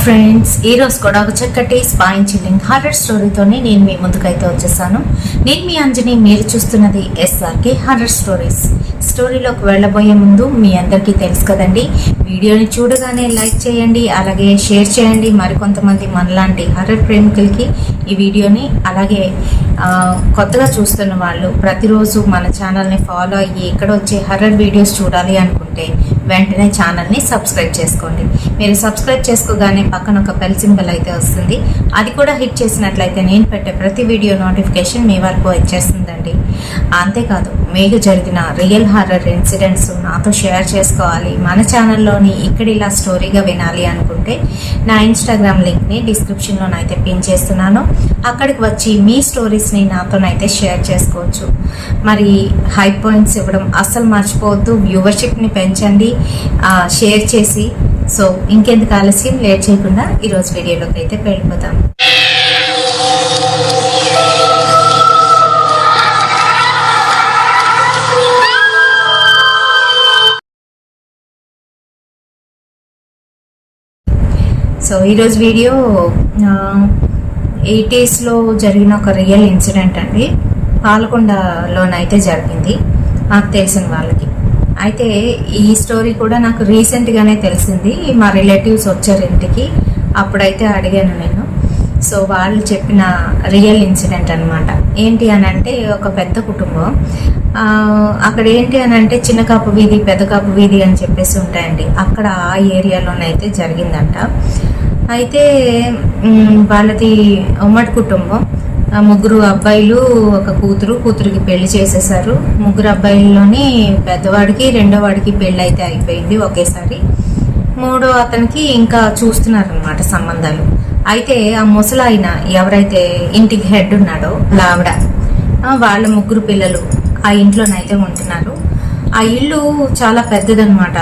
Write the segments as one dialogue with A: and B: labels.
A: Friends, ఈ రోజు కూడా ఒక చక్కటి స్పైన్ చిల్లింగ్ హారర్ స్టోరీతోనే నేను మీ ముందుకైతే వచ్చేసాను. నేను మీ అంజని, మీరు చూస్తున్నది SRK హారర్ స్టోరీస్. స్టోరీలోకి వెళ్ళబోయే ముందు మీ అందరికీ తెలుసు కదండి, వీడియోని చూడగానే లైక్ చేయండి, అలాగే షేర్ చేయండి. మరికొంతమంది మనలాంటి హారర్ ప్రేమికులకి ఈ వీడియోని, అలాగే కొత్తగా చూస్తున్న వాళ్ళు ప్రతిరోజు మన ఛానల్ని ఫాలో అయ్యి ఇక్కడ వచ్చే హర్రర్ వీడియోస్ చూడాలి అనుకుంటే వెంటనే ఛానల్ని సబ్స్క్రైబ్ చేసుకోండి. మీరు సబ్స్క్రైబ్ చేసుకోగానే పక్కన ఒక బెల్ సింబల్ అయితే వస్తుంది, అది కూడా హిట్ చేసినట్లయితే నేను పెట్టే ప్రతి వీడియో నోటిఫికేషన్ మీ వరకు వచ్చేస్తుందండి. అంతేకాదు, మీకు జరిగిన రియల్ హారర్ ఇన్సిడెంట్స్ నాతో షేర్ చేసుకోవాలి, మన ఛానల్లోని ఇక్కడ ఇలా స్టోరీగా వినాలి అనుకుంటే నా ఇన్స్టాగ్రామ్ లింక్ని డిస్క్రిప్షన్లోనైతే పిన్ చేస్తున్నాను. అక్కడికి వచ్చి మీ స్టోరీస్ని నాతోనైతే షేర్ చేసుకోవచ్చు. మరి హై పాయింట్స్ ఇవ్వడం అస్సలు మర్చిపోవద్దు, వ్యూవర్షిప్ని పెంచండి షేర్ చేసి. సో ఇంకెందుకు ఆలస్యం, లేట్ చేయకుండా ఈరోజు వీడియోలోకి అయితే వెళ్ళిపోతాం. సో ఈరోజు వీడియో 80s జరిగిన ఒక రియల్ ఇన్సిడెంట్ అండి. పాలకొండలోనైతే జరిగింది నాకు తెలిసిన వాళ్ళకి. అయితే ఈ స్టోరీ కూడా నాకు రీసెంట్గానే తెలిసింది. మా రిలేటివ్స్ వచ్చారు ఇంటికి, అప్పుడైతే అడిగాను నేను. సో వాళ్ళు చెప్పిన రియల్ ఇన్సిడెంట్ అనమాట. ఏంటి అని అంటే, ఒక పెద్ద కుటుంబం. అక్కడ ఏంటి అని అంటే చిన్న కాపు వీధి, పెద్ద కాపు వీధి అని చెప్పేసి ఉంటాయండి. అక్కడ ఆ ఏరియాలోనైతే జరిగిందంట. అయితే వాళ్ళది ఉమ్మడి కుటుంబం. 3 అబ్బాయిలు, ఒక కూతురికి పెళ్లి చేసేసారు. 3 అబ్బాయిల్లోని పెద్దవాడికి, రెండో వాడికి పెళ్లి అయితే అయిపోయింది ఒకేసారి. 3వ అతనికి ఇంకా చూస్తున్నారనమాట సంబంధాలు. అయితే ఆ ముసలాయన ఎవరైతే ఇంటికి హెడ్ ఉన్నాడో ఆవిడ, వాళ్ళ 3 పిల్లలు ఆ ఇంట్లోనైతే ఉంటున్నారు. ఆ ఇల్లు చాలా పెద్దదనమాట.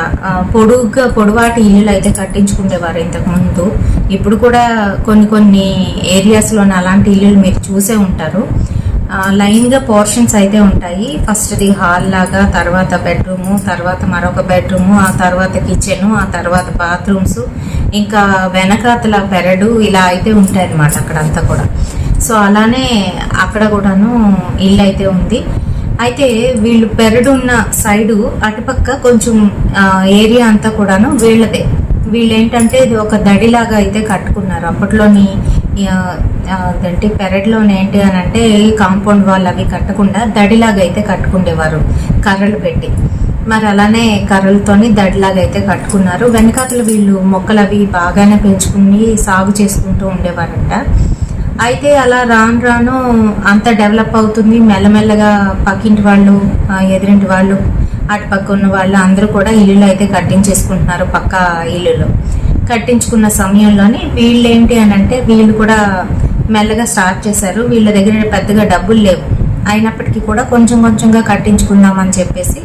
A: పొడవాటి ఇల్లులు అయితే కట్టించుకునేవారు ఇంతకు ముందు. ఇప్పుడు కూడా కొన్ని ఏరియాస్లోని అలాంటి ఇల్లులు మీరు చూసే ఉంటారు. లైన్గా పోర్షన్స్ అయితే ఉంటాయి. ఫస్ట్ది హాల్ లాగా, తర్వాత బెడ్రూము, తర్వాత మరొక బెడ్రూము, ఆ తర్వాత కిచెను, ఆ తర్వాత బాత్రూమ్స్, ఇంకా వెనకాతల పెరడు, ఇలా అయితే ఉంటాయి అన్నమాట అక్కడంతా కూడా. సో అలానే అక్కడ కూడాను ఇల్లు అయితే ఉంది. అయితే వీళ్ళు పెరడున్న సైడు అటుపక్క కొంచెం ఏరియా అంతా కూడాను వీళ్ళదే. వీళ్ళు ఏంటంటే ఇది ఒక దడిలాగా అయితే కట్టుకున్నారు. అప్పట్లోని అంటే పెరడ్లోని ఏంటి అని అంటే కాంపౌండ్ వాళ్ళు అవి కట్టకుండా దడిలాగా అయితే కట్టుకుండేవారు కర్రలు పెట్టి. మరి అలానే కర్రలతోని దడిలాగా అయితే కట్టుకున్నారు. వెనకాతలు వీళ్ళు మొక్కలు అవి బాగానే పెంచుకుని సాగు చేసుకుంటూ ఉండేవారంట. అయితే అలా రాను అంత డెవలప్ అవుతుంది. మెల్లమెల్లగా పక్కింటి వాళ్ళు, ఎదురింటి వాళ్ళు, అటుపక్క ఉన్న వాళ్ళు అందరూ కూడా ఇల్లులు అయితే కట్టించేసుకుంటున్నారు. పక్క ఇల్లులో కట్టించుకున్న సమయంలోని వీళ్ళు ఏంటి అని అంటే వీళ్ళు కూడా మెల్లగా స్టార్ట్ చేశారు. వీళ్ళ దగ్గర పెద్దగా డబ్బులు లేవు, అయినప్పటికీ కూడా కొంచెంగా కట్టించుకుందామని చెప్పేసి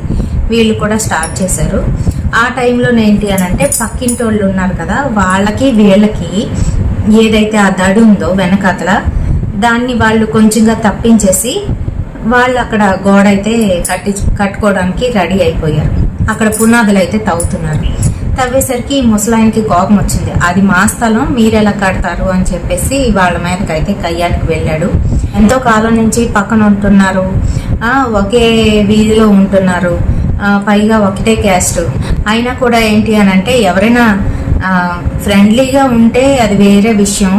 A: వీళ్ళు కూడా స్టార్ట్ చేశారు. ఆ టైంలో ఏంటి అని అంటే పక్కింటి వాళ్ళు ఉన్నారు కదా, వాళ్ళకి వీళ్ళకి ఏదైతే ఆ దడి ఉందో వెనకాతల, దాన్ని వాళ్ళు కొంచెంగా తప్పించేసి వాళ్ళు అక్కడ గోడ అయితే కట్టుకోవడానికి రెడీ అయిపోయారు. అక్కడ పునాదులు అయితే తవ్వుతున్నారు. తవ్వేసరికి ముసలాయనకి కోపం వచ్చింది. అది మా స్థలం, మీరెలా కడతారు అని చెప్పేసి వాళ్ళ మీదకి అయితే కయ్యానికి వెళ్ళాడు. ఎంతో కాలం నుంచి పక్కన ఉంటున్నారు, ఒకే వీధిలో ఉంటున్నారు, పైగా ఒకటే క్యాస్ట్. అయినా కూడా ఏంటి అని అంటే ఎవరైనా ఫ్రెండ్లీగా ఉంటే అది వేరే విషయం.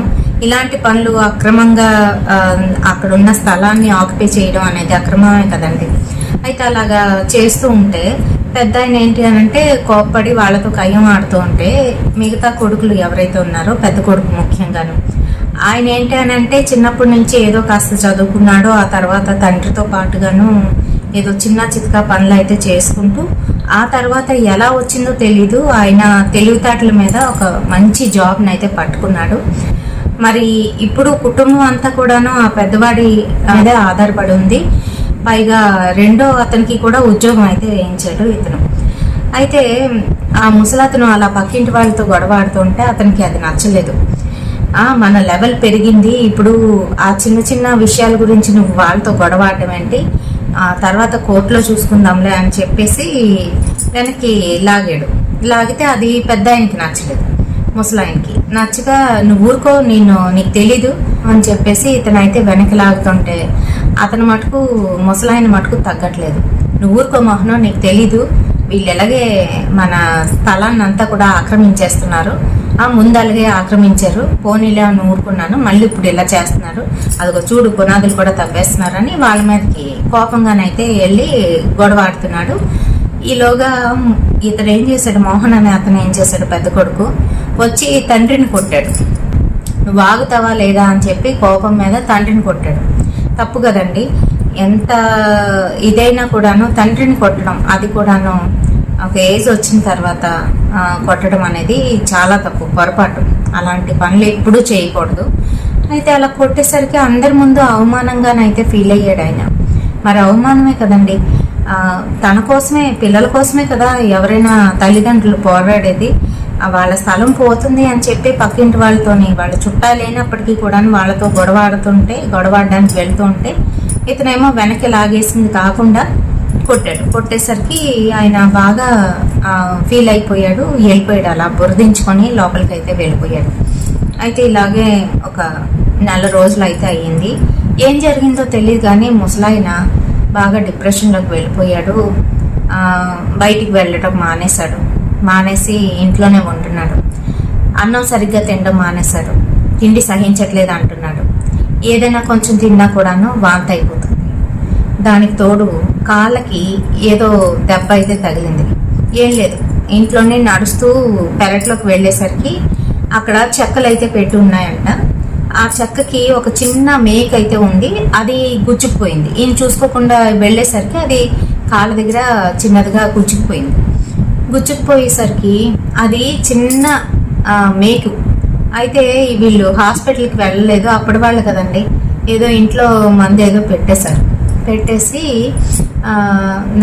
A: ఇలాంటి పనులు అక్రమంగా అక్కడున్న స్థలాన్ని ఆక్యుపై చేయడం అనేది అక్రమమే కదండి. అయితే అలాగా చేస్తూ ఉంటే పెద్ద ఆయన ఏంటి అని అంటే కోప్పడి వాళ్ళతో కయ్యం ఆడుతూ ఉంటే మిగతా కొడుకులు ఎవరైతే ఉన్నారో, పెద్ద కొడుకు ముఖ్యంగాను, ఆయన ఏంటి అని అంటే చిన్నప్పటి నుంచి ఏదో కాస్త చదువుకున్నాడో, ఆ తర్వాత తండ్రితో పాటుగాను ఏదో చిన్న చితకా పనులు అయితే చేసుకుంటూ, ఆ తర్వాత ఎలా వచ్చిందో తెలీదు, ఆయన తెలివితేటల మీద ఒక మంచి జాబ్ని అయితే పట్టుకున్నాడు. మరి ఇప్పుడు కుటుంబం అంతా కూడాను ఆ పెద్దవాడి మీదే ఆధారపడి ఉంది. పైగా రెండో అతనికి కూడా ఉద్యోగం అయితే వేయించాడు ఇతను. అయితే ఆ ముసలతను అలా పక్కింటి వాళ్ళతో గొడవ ఆడుతుంటే అతనికి అది నచ్చలేదు. మన లెవెల్ పెరిగింది, ఇప్పుడు ఆ చిన్న విషయాల గురించి నువ్వు వాళ్ళతో గొడవ ఆడటం ఏంటి, తర్వాత కోర్టులో చూసుకుందాంలే అని చెప్పేసి వెనక్కి లాగాడు. లాగితే అది పెద్ద ఆయనకి నచ్చలేదు. ముసలాయనకి నచ్చగా నువ్వు ఊరుకో, నీకు తెలీదు అని చెప్పేసి ఇతనైతే వెనక్కి లాగుతుంటే అతను మటుకు ముసలాయన మటుకు తగ్గట్లేదు. నువ్వు ఊరుకో మోహనం, నీకు తెలీదు, వీళ్ళు ఎలాగే మన స్థలాన్ని అంతా కూడా ఆక్రమించేస్తున్నారు, ముందు అలాగే ఆక్రమించారు, పోనీలే అని ఊరుకున్నాను, మళ్ళీ ఇప్పుడు ఇలా చేస్తున్నారు, అదిగో చూడు పునాదులు కూడా తవ్వేస్తున్నారని వాళ్ళ మీదకి కోపంగానైతే వెళ్ళి గొడవ ఆడుతున్నాడు. ఈలోగా ఇతను ఏం చేశాడు, మోహన్ అనే అతను ఏం చేశాడు, పెద్ద కొడుకు వచ్చి తండ్రిని కొట్టాడు. నువ్వు ఆగుతావా లేదా అని చెప్పి కోపం మీద తండ్రిని కొట్టాడు. తప్పు కదండి, ఎంత ఇదైనా కూడాను తండ్రిని కొట్టడం, అది కూడాను ఒక ఏజ్ వచ్చిన తర్వాత కొట్టడం అనేది చాలా తప్పు, పొరపాటు. అలాంటి పనులు ఎప్పుడూ చేయకూడదు. అయితే అలా కొట్టేసరికి అందరి ముందు అవమానంగానైతే ఫీల్ అయ్యాడు ఆయన. మరి అవమానమే కదండి, తన కోసమే, పిల్లల కోసమే కదా ఎవరైనా తల్లిదండ్రులు పోరాడేది. వాళ్ళ స్థలం పోతుంది అని చెప్పి పక్కింటి వాళ్ళతోని, వాళ్ళ చుట్టాలైనప్పటికీ కూడా వాళ్ళతో గొడవాడడానికి వెళ్తూ ఉంటే ఇతనేమో వెనక్కి లాగేసింది కాకుండా కొట్టాడు. కొట్టేసరికి ఆయన బాగా ఫీల్ అయిపోయాడు, వెళ్ళిపోయాడు, అలా బురదించుకొని లోపలికి అయితే వెళ్ళిపోయాడు. అయితే ఇలాగే ఒక 4 రోజులు అయితే అయ్యింది. ఏం జరిగిందో తెలియదు కానీ ముసలాయన బాగా డిప్రెషన్లోకి వెళ్ళిపోయాడు. బయటికి వెళ్ళటం మానేసి ఇంట్లోనే ఉంటున్నాడు. అన్నం సరిగ్గా తినడం మానేశాడు, తిండి సహించట్లేదు అంటున్నాడు. ఏదైనా కొంచెం తిన్నా కూడాను వాంతి అయిపోతుంది. దానికి తోడు కాళ్ళకి ఏదో దెబ్బ అయితే తగిలింది. ఏం లేదు, ఇంట్లోనే నడుస్తూ పెరట్లోకి వెళ్ళేసరికి అక్కడ చెక్కలు అయితే పెట్టి ఉన్నాయంట. ఆ చెక్కకి ఒక చిన్న మేక్ అయితే ఉంది, అది గుచ్చుకుపోయింది. ఈయన చూసుకోకుండా వెళ్ళేసరికి అది కాళ్ళ దగ్గర చిన్నదిగా గుచ్చుకుపోయేసరికి అది చిన్న మేకు. అయితే వీళ్ళు హాస్పిటల్కి వెళ్ళలేదు, అప్పటి వాళ్ళు కదండి, ఏదో ఇంట్లో మందు ఏదో పెట్టేసి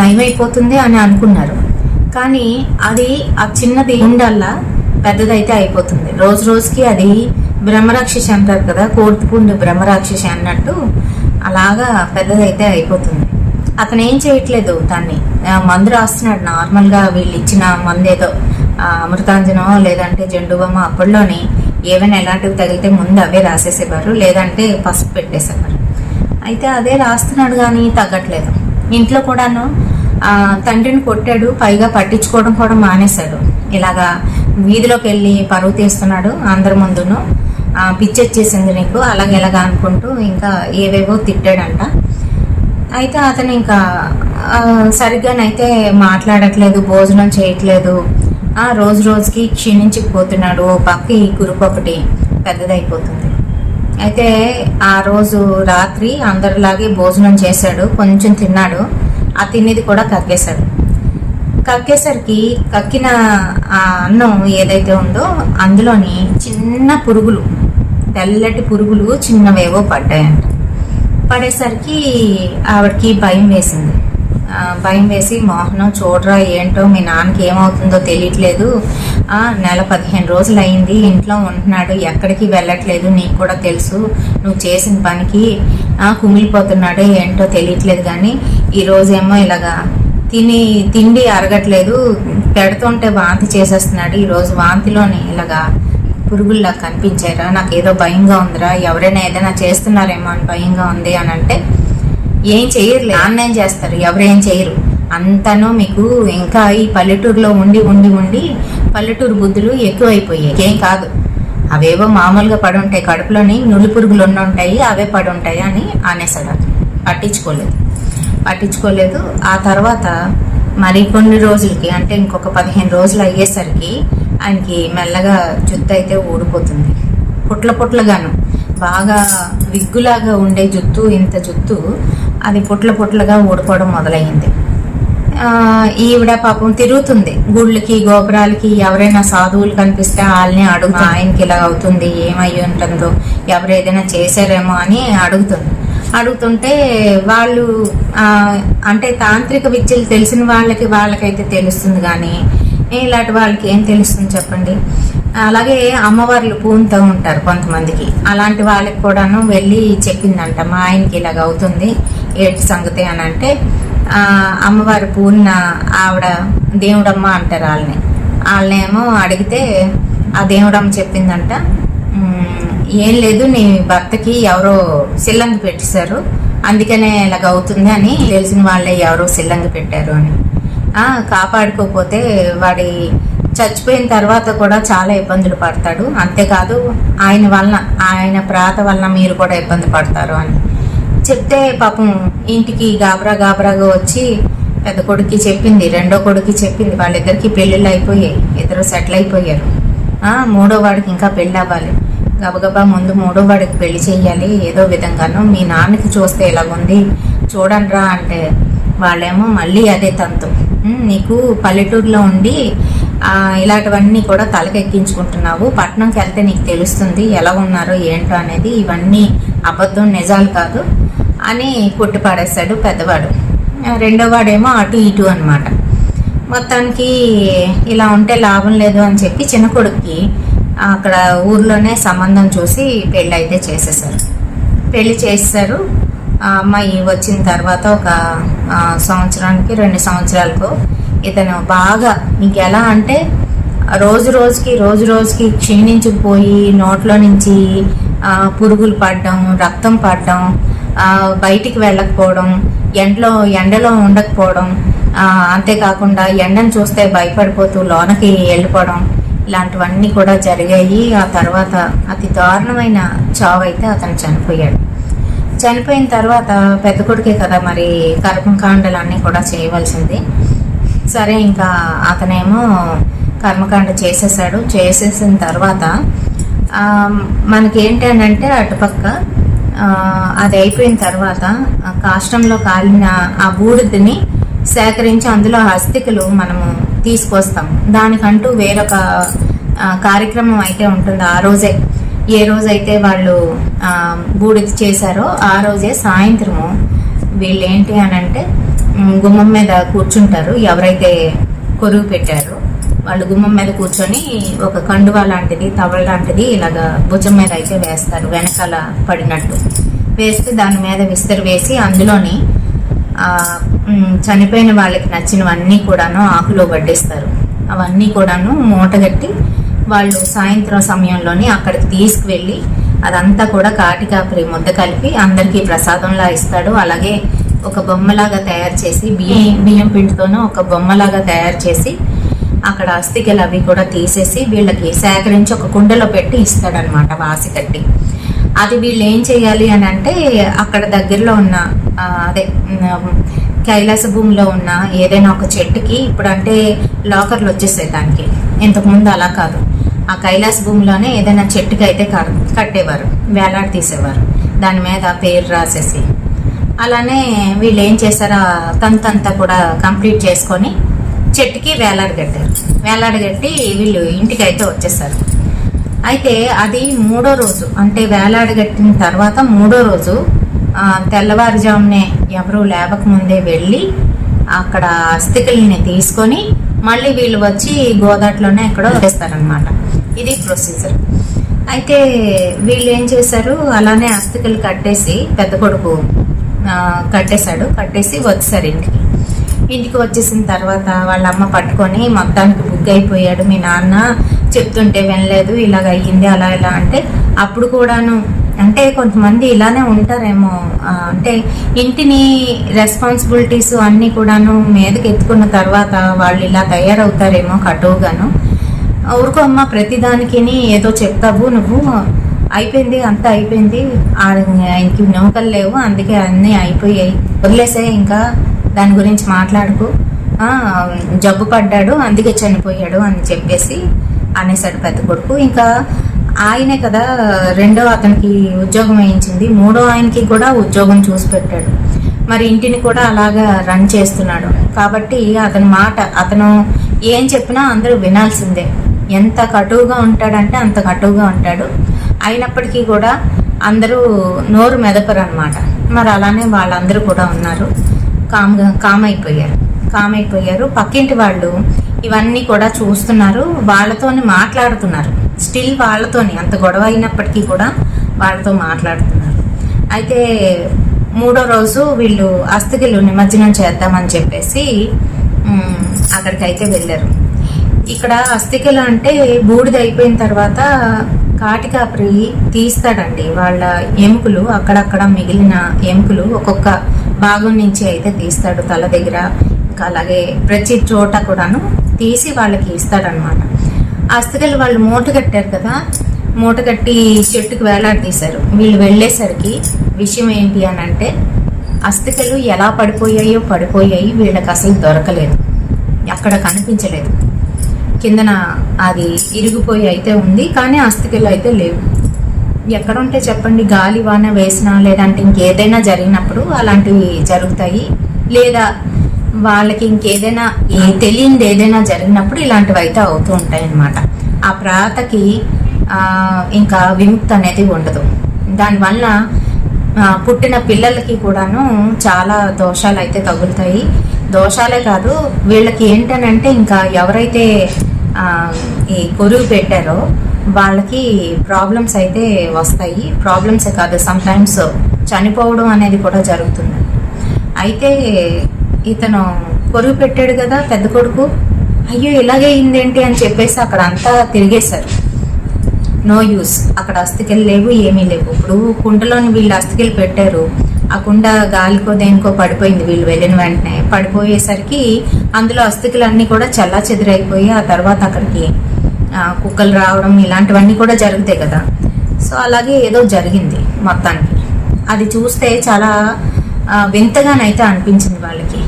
A: నయమైపోతుంది అని అనుకున్నారు. కానీ అది ఆ చిన్నది ఉండల్లా పెద్దదైతే అయిపోతుంది. రోజు రోజుకి అది బ్రహ్మరాక్షసి అంటారు కదా, కోర్టుపుండు బ్రహ్మరాక్షసి అన్నట్టు అలాగా పెద్దదైతే అయిపోతుంది. అతను ఏం చేయట్లేదు, దాన్ని మందు రాస్తున్నాడు నార్మల్గా. వీళ్ళు ఇచ్చిన మందు ఏదో అమృతాంజనో లేదంటే జండుబొమ్మ, అప్పట్లోని ఏవైనా ఎలాంటివి తగిలితే ముందు అవే రాసేసేవారు, లేదంటే పసుపు పెట్టేసేవారు. అయితే అదే రాస్తున్నాడు కానీ తగ్గట్లేదు. ఇంట్లో కూడాను తండ్రిని కొట్టాడు, పైగా పట్టించుకోవడం కూడా మానేశాడు. ఇలాగా వీధిలోకి వెళ్ళి పరువు తీస్తున్నాడు అందరి ముందును. పిచ్చెచ్చేసింది నీకు అలాగెలాగా అనుకుంటూ ఇంకా ఏవేవో తిట్టాడంట. అయితే అతను ఇంకా సరిగ్గానైతే మాట్లాడట్లేదు, భోజనం చేయట్లేదు, రోజు రోజుకి క్షీణించిపోతున్నాడు. పక్క ఈ కురుపు ఒకటి పెద్దదైపోతుంది. అయితే ఆ రోజు రాత్రి అందరిలాగే భోజనం చేశాడు, కొంచెం తిన్నాడు, ఆ తినేది కూడా కక్కేసరికి కక్కిన ఆ అన్నం ఏదైతే ఉందో అందులోని చిన్న పురుగులు, తెల్లటి పురుగులు చిన్నవేవో పడేసరికి ఆవిడకి భయం వేసి మోహనం చూడరా, ఏంటో మీ నాన్నకి ఏమవుతుందో తెలియట్లేదు, 15 రోజులు అయింది ఇంట్లో ఉంటున్నాడు, ఎక్కడికి వెళ్ళట్లేదు, నీకు కూడా తెలుసు, నువ్వు చేసిన పనికి కుమిలిపోతున్నాడు, ఏంటో తెలియట్లేదు, కానీ ఈరోజేమో ఇలాగా తిండి అరగట్లేదు, పెడుతుంటే వాంతి చేసేస్తున్నాడు, ఈరోజు వాంతిలోని ఇలాగా పురుగుల్లా కనిపించారా, నాకు ఏదో భయంగా ఉందిరా, ఎవరైనా ఏదైనా చేస్తున్నారేమో అని భయంగా ఉంది అని అంటే, ఏం చెయ్యరులే, నాన్నేం చేస్తారు, ఎవరేం చేయరు, అంతనూ మీకు ఇంకా ఈ పల్లెటూరులో ఉండి పల్లెటూరు బుద్ధులు ఎక్కువైపోయాయి, ఏం కాదు, అవేవో మామూలుగా పడి ఉంటాయి, కడుపులోని నులి పురుగులు ఉంటాయి, అవే పడి ఉంటాయి అని అనేసాడు. పట్టించుకోలేదు. ఆ తర్వాత మరి కొన్ని రోజులకి, అంటే ఇంకొక 15 రోజులు అయ్యేసరికి ఆయనకి మెల్లగా జుత్తు అయితే ఊడిపోతుంది. పుట్లగాను బాగా విగ్గులాగా ఉండే జుత్తు, ఇంత జుత్తు అది పుట్లగా ఊడిపోవడం మొదలయ్యింది. ఈవిడ పాపం తిరుగుతుంది గుళ్ళకి, గోపురాలకి, ఎవరైనా సాధువులు కనిపిస్తే వాళ్ళని అడుగుతా, ఆయనకి ఇలా అవుతుంది, ఏమయ్యి ఉంటుందో, ఎవరు ఏదైనా చేశారేమో అని అడుగుతుంటే వాళ్ళు అంటే తాంత్రిక విద్యలు తెలిసిన వాళ్ళకైతే తెలుస్తుంది, కానీ ఇలాంటి వాళ్ళకి ఏం తెలుస్తుంది చెప్పండి. అలాగే అమ్మవార్లు పూనుతూ ఉంటారు కొంతమందికి, అలాంటి వాళ్ళకి కూడాను వెళ్ళి చెప్పిందంట, మా ఆయనకి ఇలాగ అవుతుంది, ఏంటి సంగతి అని అంటే, అమ్మవారి పూర్ణ ఆవిడ దేవుడమ్మ అంటారు వాళ్ళనేమో అడిగితే ఆ దేవుడమ్మ చెప్పిందంట, ఏం లేదు, నీ భర్తకి ఎవరో సిల్లంగి పెట్టేశారు, అందుకనే ఇలాగ అవుతుంది అని, తెలిసిన వాళ్ళే ఎవరో సిల్లంగి పెట్టారు అని. కాపాడుకోకపోతే వాడి చచ్చిపోయిన తర్వాత కూడా చాలా ఇబ్బందులు పడతాడు, అంతేకాదు ఆయన ప్రాత వలన మీరు కూడా ఇబ్బంది పడతారు అని చెప్తే, పాపం ఇంటికి గాబరాగా వచ్చి పెద్ద కొడుకు చెప్పింది, రెండో కొడుకు చెప్పింది. వాళ్ళిద్దరికి పెళ్ళిళ్ళు అయిపోయాయి, ఇద్దరు సెటిల్ అయిపోయారు. మూడో వాడికి ఇంకా పెళ్ళి అవ్వాలి. గబగబా ముందు మూడో వాడికి పెళ్లి చెయ్యాలి ఏదో విధంగాను, మీ నాన్నకి చూస్తే ఇలాగుంది చూడండిరా అంటే, వాళ్ళేమో మళ్ళీ అదే తంతు, నీకు పల్లెటూరులో ఉండి ఇలాంటివన్నీ కూడా తలకెక్కించుకుంటున్నావు, పట్టణంకి వెళ్తే నీకు తెలుస్తుంది ఎలా ఉన్నారో ఏంటో అనేది, ఇవన్నీ అబద్ధం నిజాలు కాదు అని కొట్టిపాడేశాడు పెద్దవాడు. రెండో వాడేమో అటు ఇటు అనమాట. మొత్తానికి ఇలా ఉంటే లాభం లేదు అని చెప్పి చిన్న కొడుక్కి అక్కడ ఊర్లోనే సంబంధం చూసి పెళ్ళి అయితే పెళ్లి చేసేసారు. ఆ అమ్మాయి వచ్చిన తర్వాత ఒక సంవత్సరానికి 2 సంవత్సరాలకు ఇతను బాగా, మీకు ఎలా అంటే రోజు రోజుకి క్షీణించుకుపోయి నోట్లో నుంచి పురుగులు పడడం, రక్తం పడడం, బయటికి వెళ్ళకపోవడం, ఎండలో ఉండకపోవడం, అంతేకాకుండా ఎండను చూస్తే భయపడిపోతూ లోనకి వెళ్ళిపోవడం, ఇలాంటివన్నీ కూడా జరిగాయి. ఆ తర్వాత అతి దారుణమైన చావు అయితే అతను చనిపోయిన తర్వాత పెద్ద కొడుకే కదా మరి కర్మకాండలన్నీ కూడా చేయవలసింది. సరే, ఇంకా అతనేమో కర్మకాండ చేసేసిన తర్వాత మనకేంటి అని అంటే, అటుపక్క అది అయిపోయిన తర్వాత కాష్టంలో కాలిన ఆ బూడిదని సేకరించి అందులో అస్థికలు మనము తీసుకొస్తాం. దానికంటూ వేరొక కార్యక్రమం అయితే ఉంటుంది. ఆ రోజే, ఏ రోజైతే వాళ్ళు బూడిద చేశారో ఆ రోజే సాయంత్రము వీళ్ళు ఏంటి అని అంటే, గుమ్మం మీద కూర్చుంటారు. ఎవరైతే కొరువు పెట్టారో వాళ్ళు గుమ్మం మీద కూర్చొని ఒక కండువా లాంటిది, తవళ లాంటిది ఇలాగా భుజం మీద అయితే వేస్తారు, వెనకాల పడినట్టు వేస్తే దాని మీద విస్తరి వేసి అందులోని చనిపోయిన వాళ్ళకి నచ్చినవన్నీ కూడాను ఆకులో వడ్డిస్తారు. అవన్నీ కూడాను మూటగట్టి వాళ్ళు సాయంత్రం సమయంలోని అక్కడికి తీసుకువెళ్ళి అదంతా కూడా కాటికాపరి ముద్ద కలిపి అందరికీ ప్రసాదంలా ఇస్తాడు. అలాగే ఒక బొమ్మలాగా తయారు చేసి, బియ్యం పిండితోనూ ఒక బొమ్మలాగా తయారు చేసి అక్కడ అస్థికలు అవి కూడా తీసేసి వీళ్ళకి సేకరించి ఒక కుండలో పెట్టి ఇస్తాడనమాట, వాసి కట్టి. అది వీళ్ళు ఏం చేయాలి అని అంటే, అక్కడ దగ్గరలో ఉన్న అదే కైలాస భూమిలో ఉన్న ఏదైనా ఒక చెట్టుకి, ఇప్పుడు అంటే లాకర్లు వచ్చేసాయి దానికి, ఇంతకుముందు అలా కాదు, ఆ కైలాస భూమిలోనే ఏదైనా చెట్టుకి అయితే కట్టేవారు, వేలాడి తీసేవారు, దాని మీద పేరు రాసేసి. అలానే వీళ్ళు ఏం చేశారు, తంతంతా కూడా కంప్లీట్ చేసుకొని చెట్టుకి వేలాడగట్టి వీళ్ళు ఇంటికి అయితే వచ్చేసారు. అయితే అది 3వ రోజు, అంటే వేలాడగట్టిన తర్వాత 3వ రోజు తెల్లవారుజామునే ఎవరు లేవకముందే వెళ్ళి అక్కడ అస్థికల్ని తీసుకొని మళ్ళీ వీళ్ళు వచ్చి గోదాట్లోనే ఎక్కడో వేస్తారనమాట. ఇది ప్రొసీజర్. అయితే వీళ్ళు ఏం చేశారు, అలానే అస్థికలు కట్టేసి పెద్ద కొడుకు కట్టేసి వచ్చేసారు ఇంటికి వచ్చేసిన తర్వాత వాళ్ళ అమ్మ పట్టుకొని మొత్తానికి బుగ్గైపోయాడు, మీ నాన్న చెప్తుంటే వినలేదు, ఇలాగ అయ్యింది అలా ఇలా అంటే. అప్పుడు కూడాను అంటే కొంతమంది ఇలానే ఉంటారేమో, అంటే ఇంటిని రెస్పాన్సిబిలిటీస్ అన్నీ కూడాను మీదకి ఎత్తుకున్న తర్వాత వాళ్ళు ఇలా తయారవుతారేమో కటువుగాను. ఊరుకో అమ్మ, ప్రతిదానికి ఏదో చెప్తావు నువ్వు, అయిపోయింది అంతా అయిపోయింది, ఆయనకి నౌకలు లేవు, అందుకే అన్నీ అయిపోయాయి, వదిలేసే, ఇంకా దాని గురించి మాట్లాడుకు, జబ్బు పడ్డాడు అందుకే చనిపోయాడు అని చెప్పేసి అనేసాడు పెద్ద కొడుకు. ఇంకా ఆయనే కదా రెండో అతనికి ఉద్యోగం వేయించింది, మూడో ఆయనకి కూడా ఉద్యోగం చూసి పెట్టాడు, మరి ఇంటిని కూడా అలాగా రన్ చేస్తున్నాడు. కాబట్టి అతను ఏం చెప్పినా అందరూ వినాల్సిందే. ఎంత కటువుగా ఉంటాడంటే అంత కటువుగా ఉంటాడు. అయినప్పటికీ కూడా అందరూ నోరు మెదపరు అనమాట. మరి అలానే వాళ్ళందరూ కూడా ఉన్నారు, కామ్ అయిపోయారు. పక్కింటి వాళ్ళు ఇవన్నీ కూడా చూస్తున్నారు, వాళ్ళతోని మాట్లాడుతున్నారు. స్టిల్ వాళ్ళతోని అంత గొడవ అయినప్పటికీ కూడా వాళ్ళతో మాట్లాడుతున్నారు. అయితే 3వ రోజు వీళ్ళు అస్థికలు నిమజ్జనం చేద్దామని చెప్పేసి అక్కడికైతే వెళ్ళారు. ఇక్కడ అస్థికలు అంటే బూడిద అయిపోయిన తర్వాత కాటికాపరి తీస్తాడండి వాళ్ళ ఎముకలు, అక్కడక్కడ మిగిలిన ఎముకలు ఒక్కొక్క భాగం నుంచి అయితే తీస్తాడు, తల దగ్గర ఇంకా అలాగే ప్రతి చోట కూడాను తీసి వాళ్ళకి ఇస్తాడనమాట. అస్థికలు వాళ్ళు మూట కట్టారు కదా, మూట కట్టి చెట్టుకు వేలాడదీశారు. వీళ్ళు వెళ్ళేసరికి విషయం ఏంటి అని అంటే అస్థికలు ఎలా పడిపోయాయి, వీళ్ళకి అసలు దొరకలేదు, అక్కడ కనిపించలేదు. కిందన అది ఇరిగిపోయి అయితే ఉంది, కానీ అస్థికలు అయితే లేవు. ఎక్కడ ఉంటే చెప్పండి, గాలి వాన వేసినా లేదంటే ఇంకేదైనా జరిగినప్పుడు అలాంటివి జరుగుతాయి, లేదా వాళ్ళకి ఇంకేదైనా తెలియనిది ఏదైనా జరిగినప్పుడు ఇలాంటివి అయితే అవుతూ ఉంటాయి అన్నమాట. ఆ ప్రాతకి ఇంకా విముక్తి అనేది ఉండదు. దానివల్ల పుట్టిన పిల్లలకి కూడాను చాలా దోషాలు అయితే తగులుతాయి. దోషాలే కాదు, వీళ్ళకి ఏంటనంటే ఇంకా ఎవరైతే ఈ కొరువు పెట్టారో వాళ్ళకి ప్రాబ్లమ్స్ అయితే వస్తాయి. ప్రాబ్లమ్సే కాదు, సమ్టైమ్స్ చనిపోవడం అనేది కూడా జరుగుతుంది. అయితే ఇతను కొరువు పెట్టాడు కదా పెద్ద కొడుకు, అయ్యో ఇలాగే అయిందేంటి అని చెప్పేసి అక్కడ అంతా తిరిగేశారు. నో యూస్, అక్కడ అస్థికలు లేవు, ఏమీ లేవు. ఇప్పుడు కుండలోని వీళ్ళు అస్థికలు పెట్టారు, ఆ కుండ గాలికో దేనికో పడిపోయింది. వీళ్ళు వెళ్ళిన వెంటనే పడిపోయేసరికి అందులో అస్థికలు అన్నీ కూడా చల్లా చెదిరైపోయి ఆ తర్వాత అక్కడికి కుక్కలు రావడం ఇలాంటివన్నీ కూడా జరుగుతాయి కదా. సో అలాగే ఏదో జరిగింది మొత్తానికి. అది చూస్తే చాలా వింతగానైతే అనిపించింది వాళ్ళకి.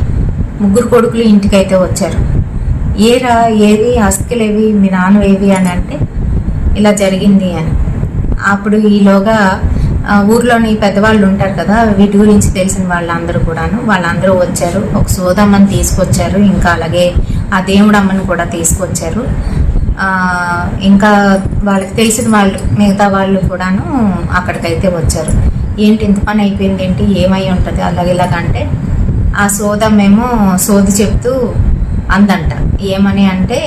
A: ముగ్గురు కొడుకులు ఇంటికైతే వచ్చారు. ఏరా ఏవి అస్థికలేవి, మీ నాన్నవేవి అని అంటే ఇలా జరిగింది అని. అప్పుడు ఈలోగా ఊర్లోని పెద్దవాళ్ళు ఉంటారు కదా, వీటి గురించి తెలిసిన వాళ్ళందరూ వచ్చారు. ఒక సోదమ్మని తీసుకొచ్చారు, ఇంకా అలాగే ఆ దేవుడమ్మని కూడా తీసుకొచ్చారు. ఇంకా వాళ్ళకి తెలిసిన వాళ్ళు మిగతా వాళ్ళు కూడాను అక్కడికైతే వచ్చారు. ఏంటి ఇంత పని అయిపోయింది, ఏంటి ఏమై ఉంటుంది అలాగేలాగంటే ఆ సోదమ్మేమో సోది చెప్తూ అందంట. ఏమని అంటే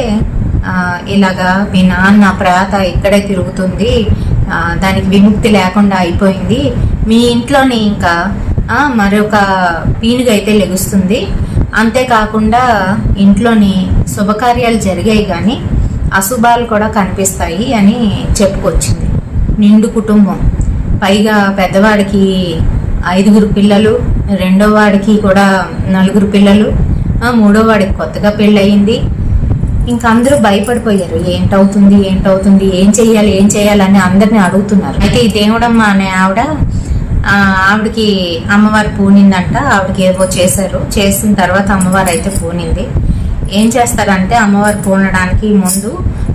A: ఇలాగా మీ నాన్న ప్రాత ఇక్కడే తిరుగుతుంది, దానికి విముక్తి లేకుండా అయిపోయింది, మీ ఇంట్లోని ఇంకా మరొక పీనుగ అయితే లెగుస్తుంది, అంతేకాకుండా ఇంట్లోని శుభకార్యాలు జరిగాయి కానీ అశుభాలు కూడా కనిపిస్తాయి అని చెప్పుకొచ్చింది. నిండు కుటుంబం, పైగా పెద్దవాడికి 5 పిల్లలు, రెండో వాడికి కూడా 4 పిల్లలు, మూడో వాడికి కొత్తగా పెళ్ళయింది. ఇంకా అందరూ భయపడిపోయారు. ఏంటవుతుంది ఏం చేయాలని అందరిని అడుగుతున్నారు. అయితే ఈ దేవుడమ్మ అనే ఆవిడకి అమ్మవారు పూనిందంట. ఆవిడకి ఏవో చేశారు, చేసిన తర్వాత అమ్మవారు అయితే పూనింది. ఏం చేస్తారంటే అమ్మవారు పూనడానికి ముందు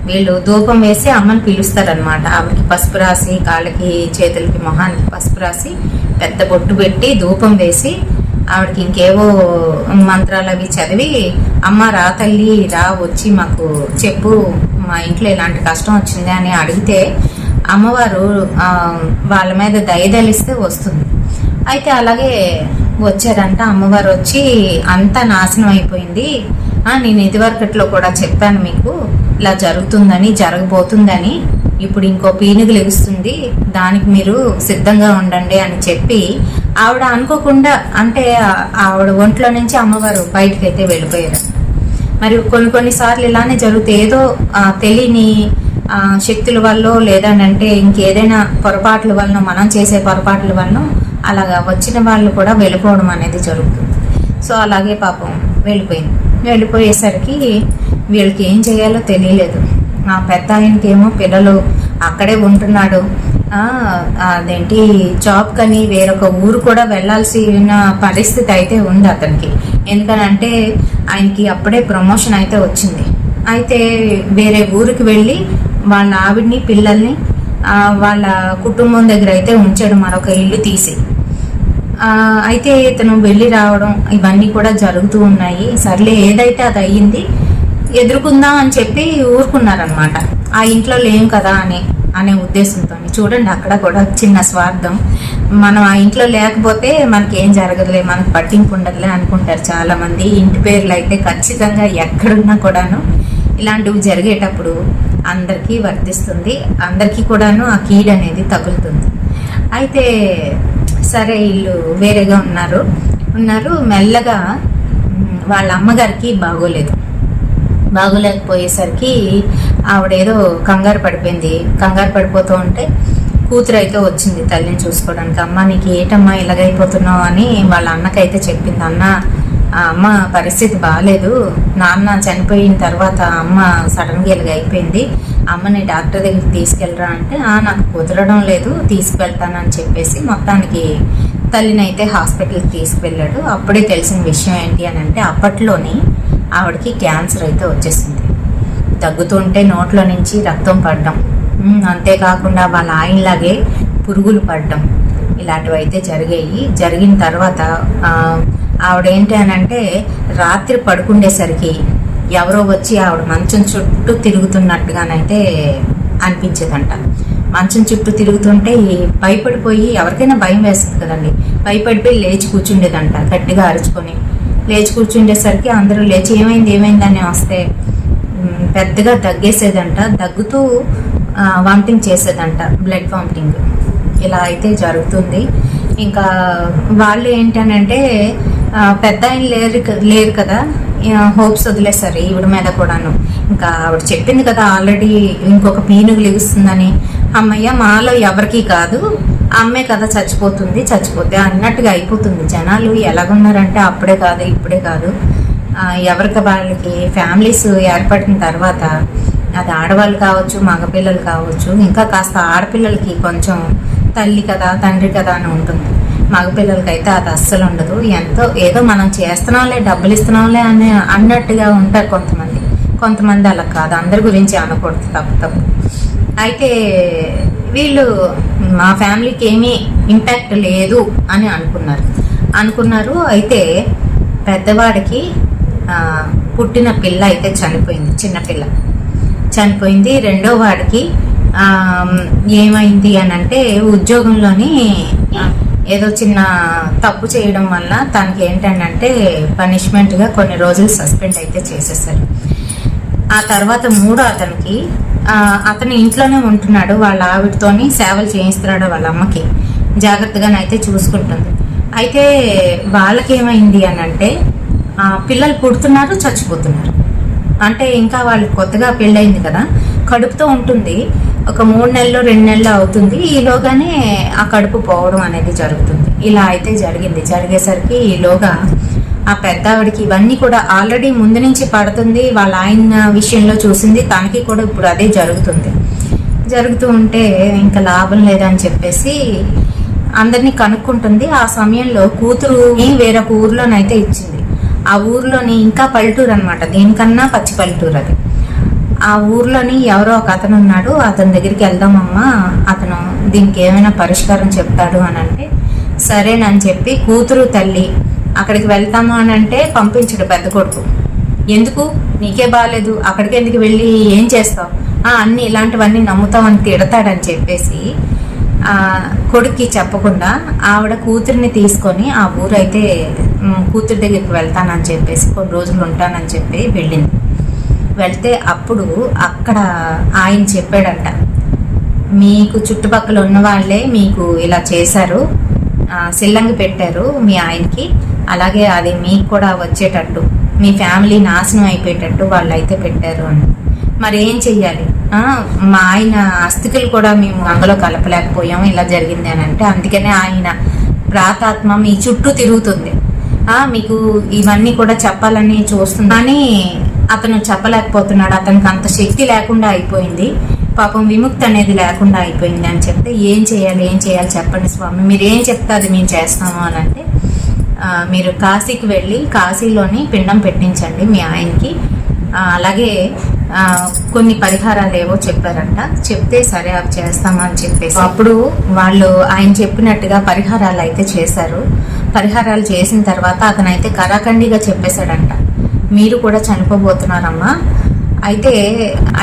A: వీళ్ళు ధూపం వేసి అమ్మని పిలుస్తారనమాట. ఆవిడకి పసుపు రాసి, కాళ్ళకి చేతులకి మొహానికి పసుపు రాసి పెద్ద బొట్టు పెట్టి ధూపం వేసి ఆవిడకి ఇంకేవో మంత్రాలు అవి చదివి, అమ్మ రా తల్లి రా, వచ్చి మాకు చెప్పు, మా ఇంట్లో ఇలాంటి కష్టం వచ్చింది అని అడిగితే అమ్మవారు వాళ్ళ మీద దయదలిస్తే వస్తుంది. అయితే అలాగే వచ్చారంట. అమ్మవారు వచ్చి అంతా నాశనం అయిపోయింది, నేను ఇదివరకట్లో కూడా చెప్పాను మీకు ఇలా జరుగుతుందని, జరగబోతుందని, ఇప్పుడు ఇంకో పీనుగు లెగుస్తుంది, దానికి మీరు సిద్ధంగా ఉండండి అని చెప్పి ఆవిడ అనుకోకుండా, అంటే ఆవిడ ఒంట్లో నుంచి అమ్మవారు బయటకు అయితే వెళ్ళిపోయారు. మరి కొన్నిసార్లు ఇలానే జరుగుతాయి. ఏదో తెలియని శక్తుల వల్ల లేదనంటే ఇంకేదైనా పొరపాట్ల వలన, మనం చేసే పొరపాట్ల వలన అలాగా వచ్చిన వాళ్ళు కూడా వెళ్ళిపోవడం అనేది జరుగుతుంది. సో అలాగే పాపం వెళ్ళిపోయేసరికి వీళ్ళకి ఏం చేయాలో తెలియలేదు. ఆ పెద్ద ఆయనకేమో పిల్లలు అక్కడే ఉంటున్నాడు, అదేంటి జాబ్ కని వేరొక ఊరు కూడా వెళ్ళాల్సిన పరిస్థితి అయితే ఉంది అతనికి. ఎందుకనంటే ఆయనకి అప్పుడే ప్రమోషన్ అయితే వచ్చింది. అయితే వేరే ఊరికి వెళ్ళి వాళ్ళ ఆవిడ్ని పిల్లల్ని వాళ్ళ కుటుంబం దగ్గర అయితే ఉంచాడు, మరొక ఇల్లు తీసి. అయితే ఇతను వెళ్ళి రావడం ఇవన్నీ కూడా జరుగుతూ ఉన్నాయి. సర్లే ఏదైతే అది అయ్యింది, ఎదుర్కొందాం అని చెప్పి ఊరుకున్నారనమాట. ఆ ఇంట్లో లేం కదా అనే ఉద్దేశంతో. చూడండి, అక్కడ కూడా చిన్న స్వార్థం. మనం ఆ ఇంట్లో లేకపోతే మనకి ఏం జరగదులే, మనకు పట్టింపు ఉండదులే అనుకుంటారు చాలా మంది. ఇంటి పేర్లు అయితే ఖచ్చితంగా ఎక్కడున్నా కూడాను ఇలాంటివి జరిగేటప్పుడు అందరికీ వర్తిస్తుంది, అందరికీ కూడాను ఆ కీడు అనేది తగులుతుంది. అయితే సరే వీళ్ళు వేరేగా ఉన్నారు. మెల్లగా వాళ్ళ అమ్మగారికి బాగోలేదు. బాగోలేకపోయేసరికి ఆవిడేదో కంగారు పడిపోయింది. కంగారు పడిపోతూ ఉంటే కూతురు అయితే వచ్చింది తల్లిని చూసుకోవడానికి. అమ్మ నీకు ఏటమ్మా ఇలాగైపోతున్నావు అని వాళ్ళ అన్నకైతే చెప్పింది. అన్న అమ్మ పరిస్థితి బాగాలేదు, నాన్న చనిపోయిన తర్వాత అమ్మ సడన్గా ఇలాగ అయిపోయింది, అమ్మని డాక్టర్ దగ్గరికి తీసుకెళ్ళరా అంటే నాకు కుదరడం లేదు, తీసుకువెళ్తానని చెప్పేసి మొత్తానికి తల్లిని అయితే హాస్పిటల్కి తీసుకువెళ్ళాడు. అప్పుడే తెలిసిన విషయం ఏంటి అని అంటే అప్పట్లోని ఆవిడకి క్యాన్సర్ అయితే వచ్చేసింది. దగ్గుతుంటే నోట్లో నుంచి రక్తం పడడం, అంతేకాకుండా వాళ్ళ ఆయనలాగే పురుగులు పడడం, ఇలాంటివి అయితే జరిగాయి. జరిగిన తర్వాత ఆవిడేంటి అని అంటే రాత్రి పడుకుండేసరికి ఎవరో వచ్చి ఆవిడ మంచం చుట్టూ తిరుగుతున్నట్టుగానైతే అనిపించేదంట. మంచం చుట్టూ తిరుగుతుంటే భయపడిపోయి, ఎవరికైనా భయం వేస్తుంది కదండి, భయపడిపోయి లేచి కూర్చుండేదంట. గట్టిగా అరుచుకొని లేచి కూర్చుండేసరికి అందరూ లేచి ఏమైందని వస్తే పెద్దగా దగ్గేసేదంట. దగ్గుతూ వామిటింగ్ చేసేదంట, బ్లడ్ వామిటింగ్. ఇలా అయితే జరుగుతుంది. ఇంకా వాళ్ళు ఏంటనంటే పెద్ద ఆయన లేరు కదా, హోప్స్ వదిలేస్తారు ఈవిడ మీద కూడాను. ఇంకా ఆవిడ చెప్పింది కదా ఆల్రెడీ ఇంకొక పీనుగు లెగుస్తుందని, అమ్మయ్య మాలో ఎవరికి కాదు, అమ్మే కదా చచ్చిపోతే అన్నట్టుగా అయిపోతుంది. జనాలు ఎలాగున్నారంటే అప్పుడే కాదు ఇప్పుడే కాదు, ఎవరికి వాళ్ళకి ఫ్యామిలీస్ ఏర్పడిన తర్వాత, అది ఆడవాళ్ళు కావచ్చు మగపిల్లలు కావచ్చు, ఇంకా కాస్త ఆడపిల్లలకి కొంచెం తల్లి కదా తండ్రి కదా అని ఉంటుంది. మగపిల్లలకి అయితే అది అస్సలు ఉండదు. ఏదో మనం చేస్తున్నాంలే, డబ్బులు ఇస్తున్నాంలే అన్నట్టుగా ఉంటారు కొంతమంది అలా కాదు. అందరి గురించి అనకూడదు, తప్పు. అయితే వీళ్ళు మా ఫ్యామిలీకి ఏమీ ఇంపాక్ట్ లేదు అని అనుకున్నారు. అయితే పెద్దవాడికి పుట్టిన పిల్ల అయితే చనిపోయింది, చిన్నపిల్ల చనిపోయింది. రెండో వాడికి ఏమైంది అని అంటే ఉద్యోగంలోని ఏదో చిన్న తప్పు చేయడం వల్ల తనకి ఏంటంటే పనిష్మెంట్గా కొన్ని రోజులు సస్పెండ్ అయితే చేసేసారు. ఆ తర్వాత మూడో అతను ఇంట్లోనే ఉంటున్నాడు, వాళ్ళ ఆవిడతోని సేవలు చేయిస్తున్నాడు, వాళ్ళ అమ్మకి జాగ్రత్తగానైతే చూసుకుంటుంది. అయితే వాళ్ళకి ఏమైంది అని అంటే పిల్లలు పుడుతున్నారు, చచ్చిపోతున్నారు. అంటే ఇంకా వాళ్ళకి కొత్తగా పెళ్ళయింది కదా, కడుపుతో ఉంటుంది, ఒక 3 నెలలు 2 నెలలు అవుతుంది, ఈలోగానే ఆ కడుపు పోవడం అనేది జరుగుతుంది. ఇలా అయితే జరిగేసరికి ఈలోగా ఆ పెద్ద ఆవిడకి ఇవన్నీ కూడా ఆల్రెడీ ముందు నుంచి పడుతుంది, వాళ్ళ ఆయన విషయంలో చూసింది, తనకి కూడా ఇప్పుడు అదే జరుగుతూ ఉంటే ఇంకా లాభం లేదని చెప్పేసి అందరినీ కనుక్కుంటుంది. ఆ సమయంలో కూతురు వేరొక ఊర్లోనైతే ఇచ్చింది. ఆ ఊర్లోని ఇంకా పల్లెటూరు అనమాట, దీనికన్నా పచ్చి పల్లెటూరు అది. ఆ ఊర్లోని ఎవరో ఒక అతను ఉన్నాడు, అతని దగ్గరికి వెళ్దామమ్మా, అతను దీనికి ఏమైనా పరిష్కారం చెప్తాడు అని అంటే సరేనని చెప్పి కూతురు తల్లి అక్కడికి వెళ్తాము అని అంటే పంపించడు పెద్ద కొడుకు. ఎందుకు, నీకే బాగాలేదు, అక్కడికి ఎందుకు వెళ్ళి ఏం చేస్తావు, అన్ని ఇలాంటివన్నీ నమ్ముతామని తిడతాడని చెప్పేసి కొడుక్కి చెప్పకుండా ఆవిడ కూతురిని తీసుకొని ఆ ఊరైతే కూతురి దగ్గరికి వెళ్తానని చెప్పేసి కొన్ని రోజులు ఉంటానని చెప్పి వెళ్తే అప్పుడు అక్కడ ఆయన చెప్పాడంట, మీకు చుట్టుపక్కల ఉన్న వాళ్ళే మీకు ఇలా చేశారు, సిల్లంగి పెట్టారు మీ ఆయనకి, అలాగే అది మీకు కూడా వచ్చేటట్టు, మీ ఫ్యామిలీ నాశనం అయిపోయేటట్టు వాళ్ళు అయితే పెట్టారు అని. మరి ఏం చెయ్యాలి, మా ఆయన అస్థికలు కూడా మేము అందులో కలపలేకపోయాము, ఇలా జరిగింది అని అంటే అందుకనే ఆయన ప్రాతాత్మ మీ చుట్టూ తిరుగుతుంది, మీకు ఇవన్నీ కూడా చెప్పాలని చూస్తుంది, కానీ అతను చెప్పలేకపోతున్నాడు, అతనికి అంత శక్తి లేకుండా అయిపోయింది, పాపం విముక్తి అనేది లేకుండా అయిపోయింది అని చెప్తే ఏం చేయాలి చెప్పండి స్వామి, మీరు ఏం చెప్తే అది మేము చేస్తాము అని అంటే మీరు కాశీకి వెళ్ళి కాశీలోని పిండం పెట్టించండి మీ ఆయనకి, అలాగే కొన్ని పరిహారాలు ఏవో చెప్పారంట. చెప్తే సరే అవి చేస్తామని చెప్పేసి అప్పుడు వాళ్ళు ఆయన చెప్పినట్టుగా పరిహారాలు అయితే చేశారు. పరిహారాలు చేసిన తర్వాత అతనైతే కరాఖండిగా చెప్పేశాడంట, మీరు కూడా చనిపోబోతున్నారమ్మా,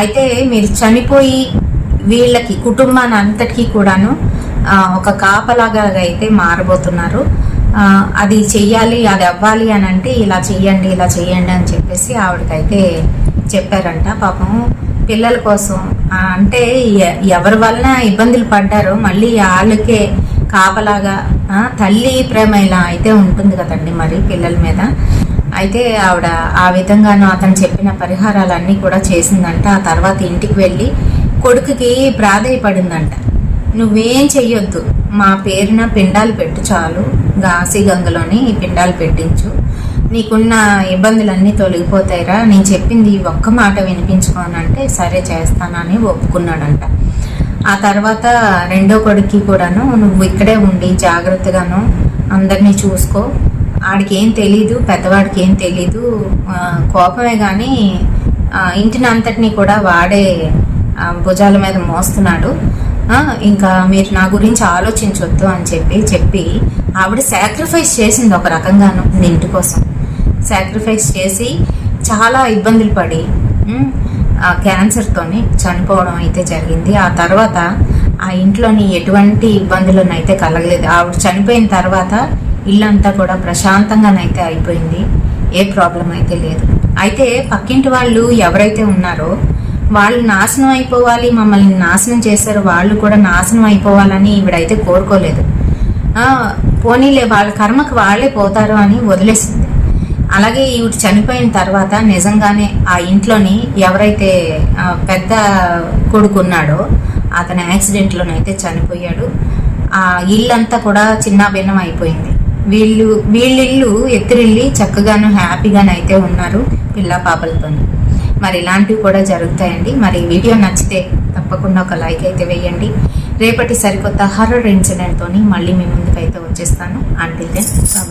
A: అయితే మీరు చనిపోయి వీళ్ళకి కుటుంబాన్ని అంతటికీ కూడాను ఒక కాపలాగా అయితే మారబోతున్నారు, అది చెయ్యాలి అది అవ్వాలి అని అంటే ఇలా చెయ్యండి అని చెప్పేసి ఆవిడకైతే చెప్పారంట. పాపం పిల్లల కోసం అంటే ఎవరి వలన ఇబ్బందులు పడ్డారో మళ్ళీ వాళ్ళకే కాపలాగా తల్లి ప్రేమ ఇలా అయితే ఉంటుంది కదండి మరి పిల్లల మీద. అయితే ఆవిడ ఆ విధంగాను అతను చెప్పిన చెప్పిన పరిహారాలన్నీ కూడా చేసిందంట. ఆ తర్వాత ఇంటికి వెళ్ళి కొడుకుకి ప్రాధేయపడిందంట, నువ్వేం చెయ్యొద్దు, మా పేరున పిండాలు పెట్టు చాలు, గంగలోని పిండాలు పెట్టించు, నీకున్న ఇబ్బందులన్నీ తొలగిపోతాయిరా, నేను చెప్పింది ఒక్క మాట వినిపించుకోనంటే సరే చేస్తానని ఒప్పుకున్నాడంట. ఆ తర్వాత రెండో కొడుక్కి కూడాను, నువ్వు ఇక్కడే ఉండి జాగ్రత్తగాను అందరినీ చూసుకో, ఆడికి ఏం తెలీదు, పెద్దవాడికి ఏం తెలీదు, కోపమే కానీ ఇంటిని అంతటినీ కూడా వాడే భుజాల మీద మోస్తున్నాడు, ఇంకా మీరు నా గురించి ఆలోచించొద్దు అని చెప్పి ఆవిడ సాక్రిఫైస్ చేసింది ఒక రకంగాను. ఇంటి కోసం సాక్రిఫైస్ చేసి చాలా ఇబ్బందులు పడి క్యాన్సర్తోని చనిపోవడం అయితే జరిగింది. ఆ తర్వాత ఆ ఇంట్లోని ఎటువంటి ఇబ్బందులనైతే కలగలేదు. ఆవిడ చనిపోయిన తర్వాత ఇల్లంతా కూడా ప్రశాంతంగానైతే అయిపోయింది, ఏ ప్రాబ్లం అయితే లేదు. అయితే పక్కింటి వాళ్ళు ఎవరైతే ఉన్నారో వాళ్ళు నాశనం అయిపోవాలి, మమ్మల్ని నాశనం చేశారు, వాళ్ళు కూడా నాశనం అయిపోవాలని ఈవిడైతే కోరుకోలేదు. పోనీలే వాళ్ళ కర్మకు వాళ్ళే పోతారు అని వదిలేసింది. అలాగే ఈవిడ చనిపోయిన తర్వాత నిజంగానే ఆ ఇంట్లోని ఎవరైతే పెద్ద కొడుకు ఉన్నాడో అతను యాక్సిడెంట్లోనైతే చనిపోయాడు. ఆ ఇల్లంతా కూడా చిన్నాభిన్నం అయిపోయింది. వీళ్ళిల్లు ఎత్తిరిల్లి చక్కగాను హ్యాపీగానైతే ఉన్నారు పిల్ల పాపలతో. మరి ఇలాంటివి కూడా జరుగుతాయండి. మరి వీడియో నచ్చితే తప్పకుండా ఒక లైక్ అయితే వేయండి. రేపటి సరికొత్త హర్రర్ ఇన్సిడెంట్తోని మళ్ళీ మీ ముందుకైతే వచ్చేస్తాను. Until then bye.